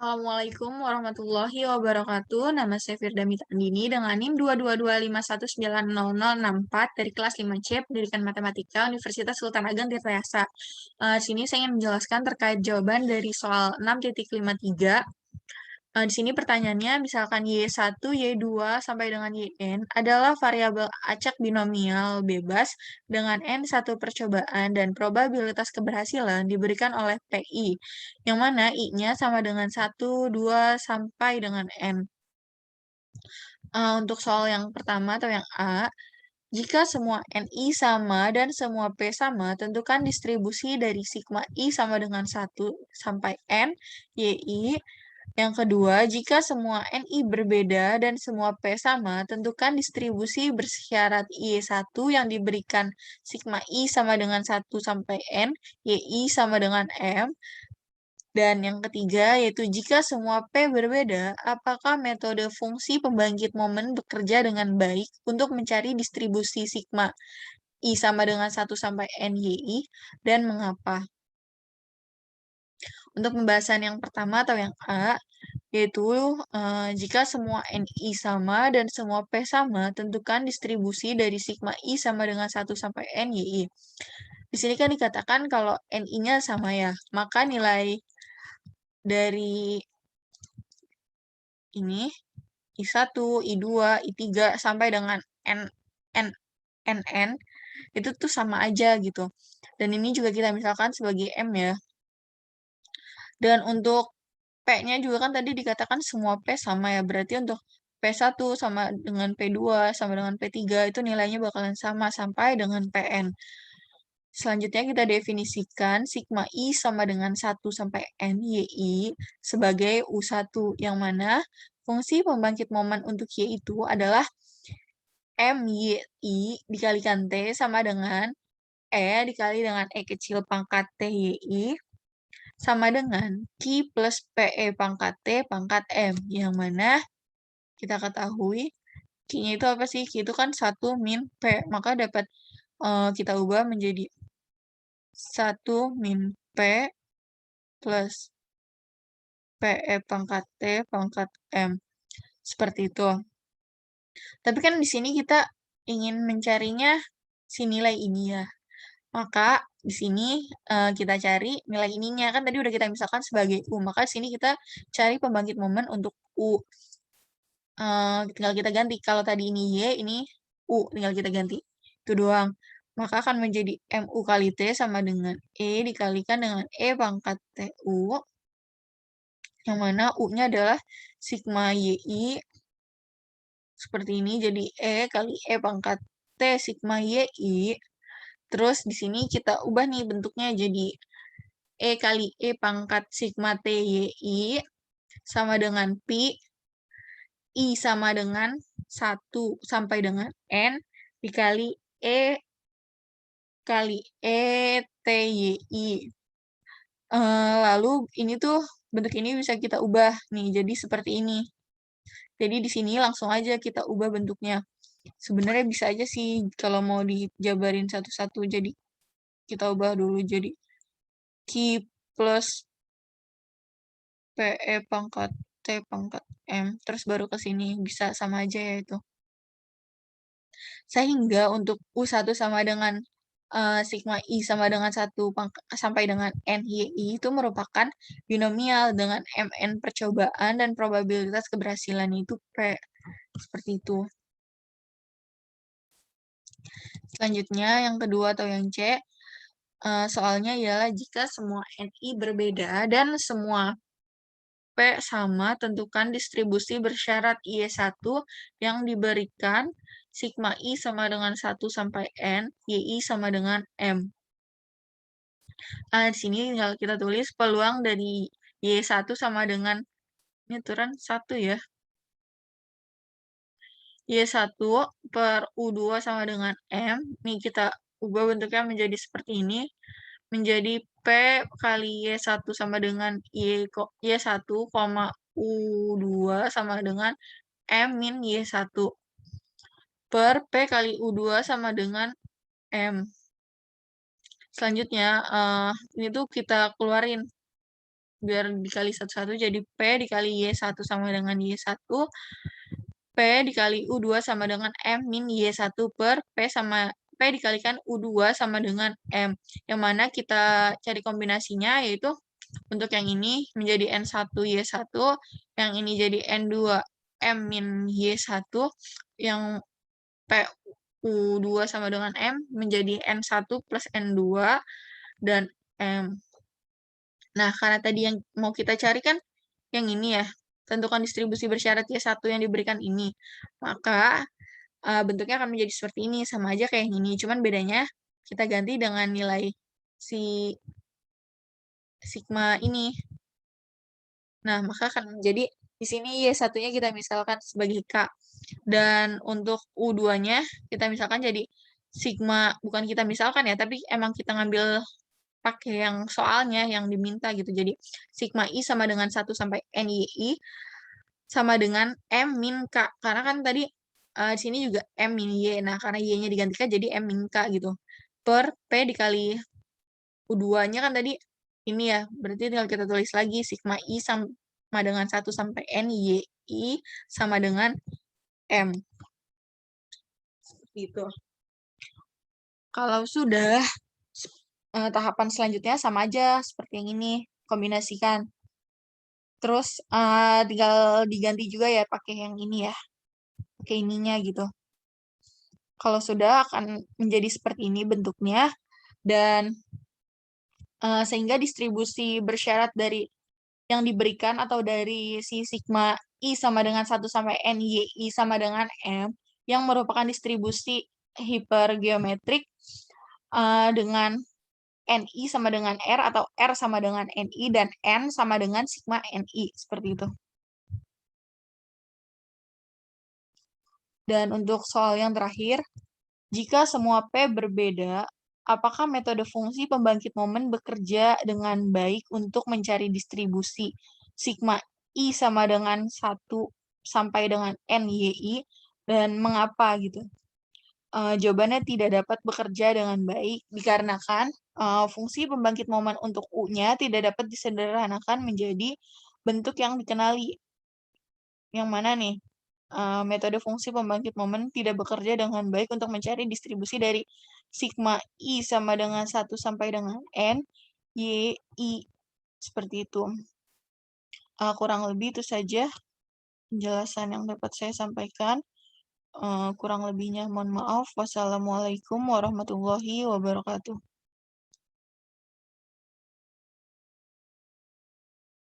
Assalamualaikum warahmatullahi wabarakatuh. Nama saya Firdamita Andini dengan NIM 22251900064 dari kelas 5C Pendidikan Matematika Universitas Sultan Ageng Tirtayasa. Di sini saya ingin menjelaskan terkait jawaban dari soal 6.53. Di sini pertanyaannya, misalkan Y1, Y2, sampai dengan Yn adalah variabel acak binomial bebas dengan N1 percobaan dan probabilitas keberhasilan diberikan oleh PI, yang mana I-nya sama dengan 1, 2, sampai dengan N. Untuk soal yang pertama atau yang A, jika semua NI sama dan semua P sama, tentukan distribusi dari sigma I sama dengan 1 sampai N, YI. Yang kedua, jika semua NI berbeda dan semua P sama, tentukan distribusi bersyarat I1 yang diberikan sigma I sama dengan 1 sampai N, YI sama dengan M. Dan yang ketiga, yaitu jika semua P berbeda, apakah metode fungsi pembangkit momen bekerja dengan baik untuk mencari distribusi sigma I sama dengan 1 sampai N YI, dan mengapa? Untuk pembahasan yang pertama atau yang A, yaitu jika semua NI sama dan semua P sama, tentukan distribusi dari sigma I sama dengan 1 sampai N YI. Di sini kan dikatakan kalau NI-nya sama ya, maka nilai dari ini I1, I2, I3 sampai dengan N, NN itu tuh sama aja gitu. Dan ini juga kita misalkan sebagai M ya. Dan untuk P-nya juga kan tadi dikatakan semua P sama ya. Berarti untuk P1 sama dengan P2 sama dengan P3 itu nilainya bakalan sama sampai dengan Pn. Selanjutnya kita definisikan sigma I sama dengan 1 sampai N YI sebagai U1, yang mana fungsi pembangkit momen untuk Y itu adalah MYI dikalikan T sama dengan E dikali dengan E kecil pangkat T YI sama dengan Q plus PE pangkat T pangkat M, yang mana kita ketahui Q-nya itu apa sih? Q itu kan 1 min P, maka dapat kita ubah menjadi 1 min P plus PE pangkat T pangkat M. Seperti itu. Tapi kan di sini kita ingin mencarinya si nilai ini ya. Maka di sini kita cari nilai ininya. Kan tadi udah kita misalkan sebagai U. Maka di sini kita cari pembangkit momen untuk U. Tinggal kita ganti. Kalau tadi ini Y, ini U. Tinggal kita ganti. Itu doang. Maka akan menjadi MU kali T sama dengan E dikalikan dengan E pangkat TU. Yang mana U-nya adalah sigma YI. Seperti ini. Jadi E kali E pangkat T sigma YI. Terus di sini kita ubah nih bentuknya jadi E kali E pangkat sigma T YI sama dengan Pi. I sama dengan 1 sampai dengan N dikali E kali E T YI. Lalu ini tuh bentuk ini bisa kita ubah nih jadi seperti ini. Jadi di sini langsung aja kita ubah bentuknya. Sebenarnya bisa aja sih kalau mau dijabarin satu-satu. Jadi kita ubah dulu jadi Q plus PE pangkat T pangkat M. Terus baru ke sini. Bisa sama aja ya itu. Sehingga untuk U1 sama dengan sigma I sama dengan 1 sampai dengan NYI itu merupakan binomial dengan MN percobaan dan probabilitas keberhasilan itu P. Seperti itu. Selanjutnya yang kedua atau yang C, soalnya ialah jika semua NI berbeda dan semua P sama, tentukan distribusi bersyarat Y1 yang diberikan sigma I sama dengan 1 sampai N, YI sama dengan M. Di sini tinggal kita tulis peluang dari Y1 sama dengan, ini aturan 1 ya. Y1 per U2 sama dengan M. Ini kita ubah bentuknya menjadi seperti ini. Menjadi P kali Y1 sama dengan Y1, U2 sama dengan M min Y1 per P kali U2 sama dengan M. Selanjutnya, ini tuh kita keluarin biar dikali satu-satu jadi P dikali Y1 sama dengan Y1, P dikali U2 sama dengan M min Y1 per P dikalikan U2 sama dengan M. Yang mana kita cari kombinasinya yaitu untuk yang ini menjadi N1 Y1, yang ini jadi N2 M min Y1, yang P U2 sama dengan M menjadi N1 plus N2 dan M. Nah, karena tadi yang mau kita cari kan yang ini ya, tentukan distribusi bersyarat Y1 yang diberikan ini. Maka bentuknya akan menjadi seperti ini, sama aja kayak yang ini. Cuman bedanya kita ganti dengan nilai si sigma ini. Nah, maka akan menjadi di sini Y1-nya kita misalkan sebagai K. Dan untuk U2-nya kita misalkan jadi sigma, bukan kita misalkan ya, tapi emang kita ngambil pakai yang soalnya yang diminta gitu. Jadi sigma I sama dengan 1 sampai NYI sama dengan M min K. Karena kan tadi di sini juga M min Y. Nah, karena Y-nya digantikan jadi M min K gitu. Per P dikali U2-nya kan tadi ini ya, berarti tinggal kita tulis lagi sigma I sama dengan 1 sampai N, YI sama dengan M. Gitu. Kalau sudah, tahapan selanjutnya sama aja seperti yang ini, kombinasikan. Terus tinggal diganti juga ya pakai yang ini ya, pakai ininya gitu. Kalau sudah akan menjadi seperti ini bentuknya, dan sehingga distribusi bersyarat dari yang diberikan atau dari si sigma I sama dengan 1 sampai N, YI sama dengan M, yang merupakan distribusi hipergeometrik dengan NI sama dengan R atau R sama dengan NI dan N sama dengan sigma NI, seperti itu. Dan untuk soal yang terakhir, jika semua P berbeda, apakah metode fungsi pembangkit momen bekerja dengan baik untuk mencari distribusi sigma I sama dengan 1 sampai dengan NYI, dan mengapa gitu? Jawabannya tidak dapat bekerja dengan baik dikarenakan fungsi pembangkit momen untuk U-nya tidak dapat disederhanakan menjadi bentuk yang dikenali. Yang mana nih? Metode fungsi pembangkit momen tidak bekerja dengan baik untuk mencari distribusi dari sigma I sama dengan 1 sampai dengan N, Y, I. Seperti itu. Kurang lebih itu saja penjelasan yang dapat saya sampaikan. Kurang lebihnya mohon maaf. Wassalamualaikum warahmatullahi wabarakatuh.